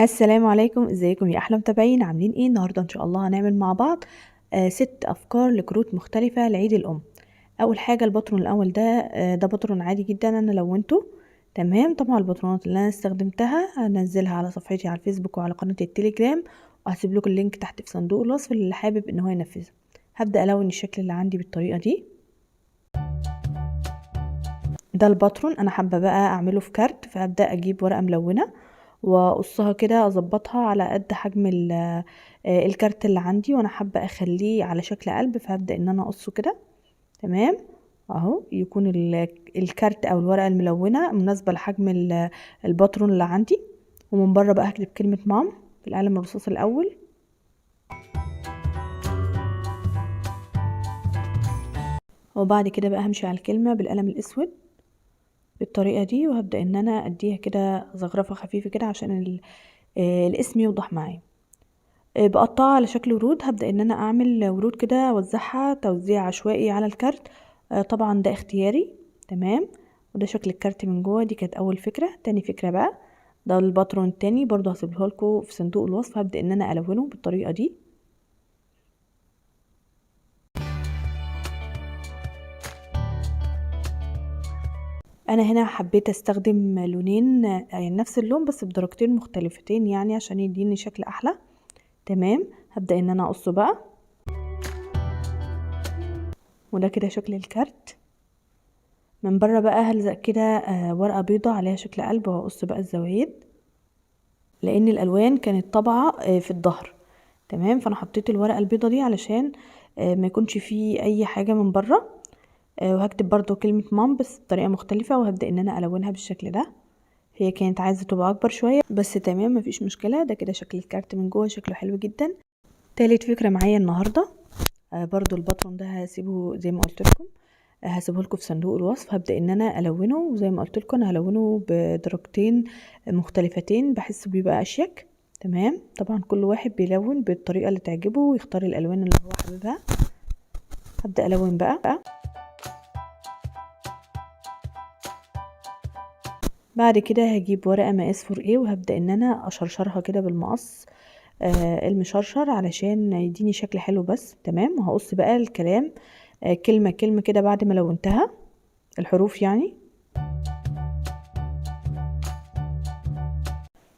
السلام عليكم، ازيكم يا احلى متابعين؟ عاملين ايه النهارده؟ ان شاء الله هنعمل مع بعض 6 افكار لكروت مختلفه لعيد الام. اول حاجه الباترون الاول ده ده باترون عادي جدا انا لونته. تمام، طبعا الباترونات اللي انا استخدمتها هنزلها على صفحتي على الفيسبوك وعلى قناه التليجرام، وهسيب لكم اللينك تحت في صندوق الوصف اللي حابب ان هو ينفذها. هبدا الون الشكل اللي عندي بالطريقه دي. ده الباترون انا حابه بقى اعمله في كارت، فهبدا اجيب ورقه ملونه واقصها كده، اظبطها على قد حجم الكارت اللي عندي، وانا حابه اخليه على شكل قلب، فهبدا ان انا اقصه كده. تمام، اهو يكون الكارت او الورقه الملونه مناسبه لحجم الباترون اللي عندي. ومن بره بقى هكتب كلمه مام بالقلم الرصاص الاول، وبعد كده بقى همشي على الكلمه بالقلم الاسود بالطريقه دي، وهبدا ان انا اديها كده زخرفه خفيفه كده عشان الاسم يوضح معايا. بقطعها على شكل ورود، هبدأ ان انا اعمل ورود كده اوزعها توزيع عشوائي على الكارت. طبعا ده اختياري. تمام، وده شكل الكارت من جوه. دي كانت اول فكرة. تاني فكرة بقى ده الباترون التاني، برضو هسيبه لكم في صندوق الوصف. هبدأ ان انا الونه بالطريقة دي. انا هنا حبيت استخدم لونين، يعني نفس اللون بس بدرجتين مختلفتين، يعني عشان يديني شكل احلى. تمام، هبدأ ان انا اقصه بقى، وده كده شكل الكارت. من بره بقى هلزق كده ورقة بيضة عليها شكل قلب، وهقص بقى الزوايد لان الالوان كانت طابعة في الظهر. تمام، فانا حطيت الورقة البيضة دي علشان ما يكونش فيه اي حاجة من بره. وهكتب برضو كلمة مام بس بطريقة مختلفة، وهبدأ ان انا الونها بالشكل ده. هي كانت عايزة تبقى اكبر شوية بس تمام مفيش مشكلة. ده كده شكل الكارت من جوه، شكله حلو جدا. تالت فكرة معايا النهاردة برضو الباترون ده هسيبه زي ما قلت لكم، هسيبه لكم في صندوق الوصف. هبدا ان انا الونه، وزي ما قلت لكم انا هلونه بدرجتين مختلفتين بحس بيبقى اشيك. تمام، طبعا كل واحد بيلون بالطريقه اللي تعجبه ويختار الالوان اللي هو حاببها. هبدا الون بقى. بعد كده هجيب ورقه مقاس 4A، وهبدا ان انا اشرشرها كده بالمقص المشرشر علشان يديني شكل حلو بس. تمام، وهقص بقى الكلام كلمه كلمه كده بعد ما لونتها الحروف يعني.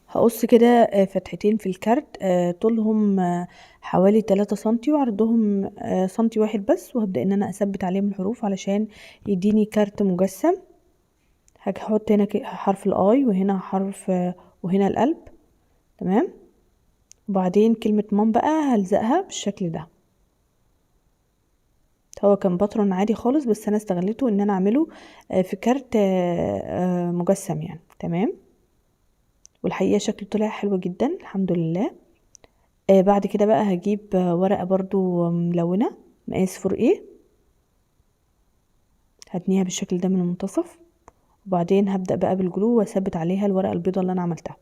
هقص كده فتحتين في الكارت طولهم حوالي 3 سنتي، وعرضهم سنتي واحد بس، وهبدأ ان انا اثبت عليهم الحروف علشان يديني كارت مجسم. هحط هنا حرف الاي، وهنا حرف وهنا القلب. تمام، وبعدين كلمة مام بقى هلزقها بالشكل ده. هو كان باترون عادي خالص بس انا استغلته ان انا اعمله في كارت مجسم يعني. تمام، والحقيقة شكله طلع حلو جدا الحمد لله. بعد كده بقى هجيب ورقة برضو ملونة مقاس 4A، هتنيها بالشكل ده من المنتصف، وبعدين هبدأ بقى بالجلو واثبت عليها الورقة البيضة اللي انا عملتها.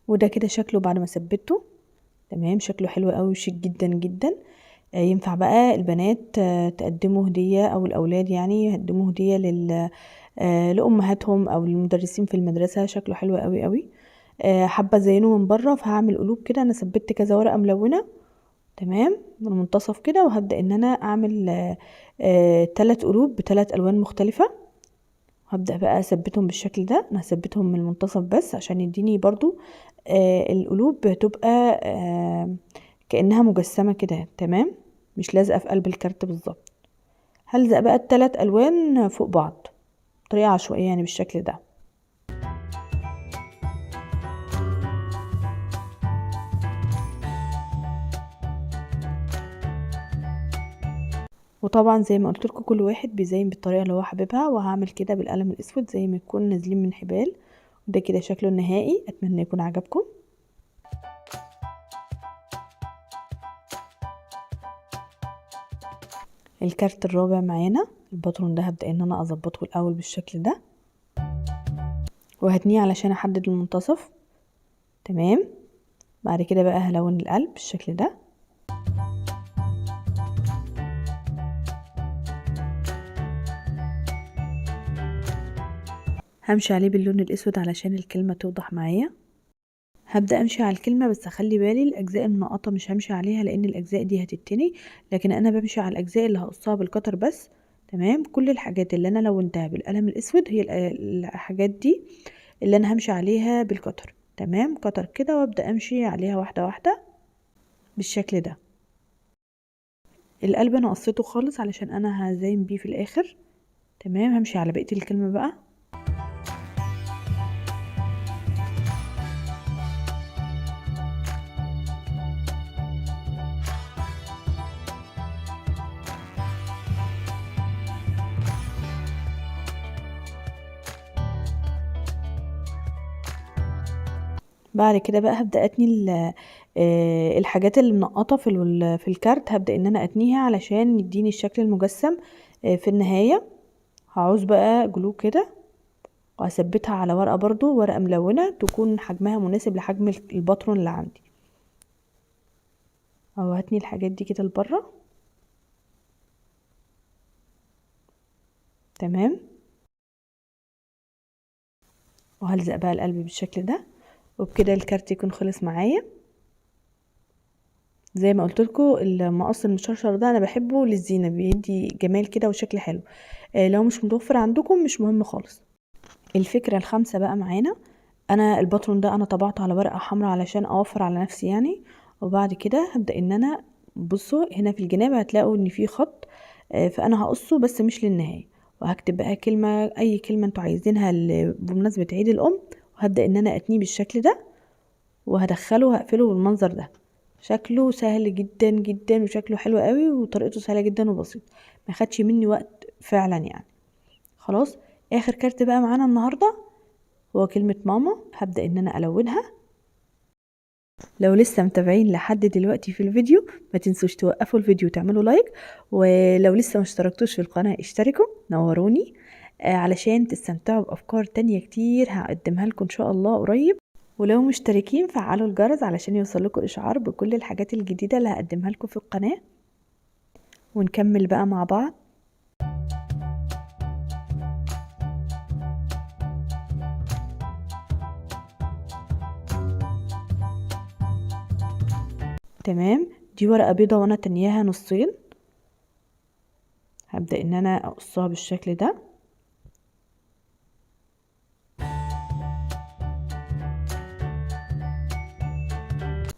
وده كده شكله بعد ما ثبته. تمام، شكله حلو قوي وشيك جدا جدا. ينفع بقى البنات تقدموا هدية، او الاولاد يعني يقدموا هدية لامهاتهم او للمدرسين في المدرسة. شكله حلو قوي قوي. حابة ازينه من بره، فهعمل قلوب كده. انا ثبت كذا ورقة ملونة تمام من المنتصف كده، وهبدأ ان انا اعمل 3 قلوب ب3 الوان مختلفة. هبدأ بقى اثبتهم بالشكل ده. انا هثبتهم من المنتصف بس عشان يديني برضو القلوب تبقى كأنها مجسمة كده. تمام، مش لازقة في قلب الكارت بالظبط. هلزق بقى ال3 الوان فوق بعض بطريقة عشوائية يعني بالشكل ده. وطبعا زي ما قلت لكم كل واحد بيزين بالطريقه اللي هو حاببها، وهعمل كده بالقلم الاسود زي ما يكون نازلين من حبال. وده كده شكله النهائي، اتمنى يكون عجبكم. الكارت الرابع معانا الباترون ده، هبدأ ان انا اظبطه الاول بالشكل ده، وهتنيه علشان احدد المنتصف. تمام، بعد كده بقى هلون القلب بالشكل ده. همشي عليه باللون الاسود علشان الكلمة توضح معايا. هبدأ امشي على الكلمة، بس اخلي بالي الاجزاء المنقطة مش همشي عليها لان الاجزاء دي هتتني، لكن انا بمشي على الاجزاء اللي هقصها بالقطر بس. تمام. كل الحاجات اللي انا لونتها بالقلم الاسود هي الحاجات دي اللي انا همشي عليها بالقطر. تمام. قطر كده وابدأ امشي عليها واحدة واحدة بالشكل ده. القلب انا قصيته خالص علشان انا هزين بيه في الاخر. تمام. همشي على بقية الكلمة بقى. بعد كده بقى هبدأ اتني الحاجات اللي منقطة في الكارت، هبدأ ان انا اتنيها علشان يديني الشكل المجسم في النهاية. هعوز بقى جلو كده وهثبتها على ورقة، برضو ورقة ملونة تكون حجمها مناسب لحجم الباترون اللي عندي. او هتني الحاجات دي كده لبره. تمام. وهلزق بقى القلب بالشكل ده، وبكده الكارت يكون خلص معايا. زي ما قلت لكم المقص المشرشر ده انا بحبه للزينه، بيدي جمال كده وشكل حلو. لو مش متوفر عندكم مش مهم خالص. الفكره الخامسه بقى معانا، انا الباترون ده انا طبعته على ورقه حمراء علشان اوفر على نفسي يعني. وبعد كده هبدا ان انا، بصوا هنا في الجناب هتلاقوا ان في خط، فانا هقصه بس مش للنهايه. وهكتب بقى كلمه، اي كلمه انتوا عايزينها بمناسبه عيد الام، وهبدا ان انا اتنيه بالشكل ده وهدخله وهقفله بالمنظر ده. شكله سهل جدا جدا وشكله حلو قوي وطريقته سهله جدا وبسيط، ما خدش مني وقت فعلا يعني. خلاص. اخر كارت بقى معانا النهارده هو كلمه ماما. هبدا ان انا الونها. لو لسه متابعين لحد دلوقتي في الفيديو ما تنسوش توقفوا الفيديو وتعملوا لايك، ولو لسه ما اشتركتوش في القناه اشتركوا نوروني علشان تستمتعوا بافكار تانية كتير هقدمها لكم ان شاء الله قريب. ولو مشتركين فعلوا الجرس علشان يوصلكوا اشعار بكل الحاجات الجديدة اللي هقدمها لكم في القناة. ونكمل بقى مع بعض. تمام. دي ورقة بيضة وانا تانياها نصين. هبدأ ان انا اقصها بالشكل ده.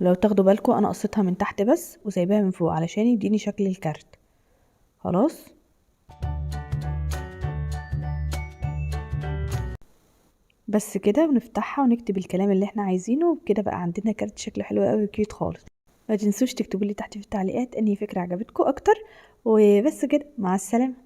لو تاخدوا بالكم انا قصيتها من تحت بس وسايباها من فوق علشان يديني شكل الكارت. خلاص. بس كده، ونفتحها ونكتب الكلام اللي احنا عايزينه، وبكده بقى عندنا كارت شكله حلو قوي وكيوت خالص. ما تنسوش تكتبوا لي تحت في التعليقات انهي فكرة عجبتكم اكتر. وبس كده، مع السلامة.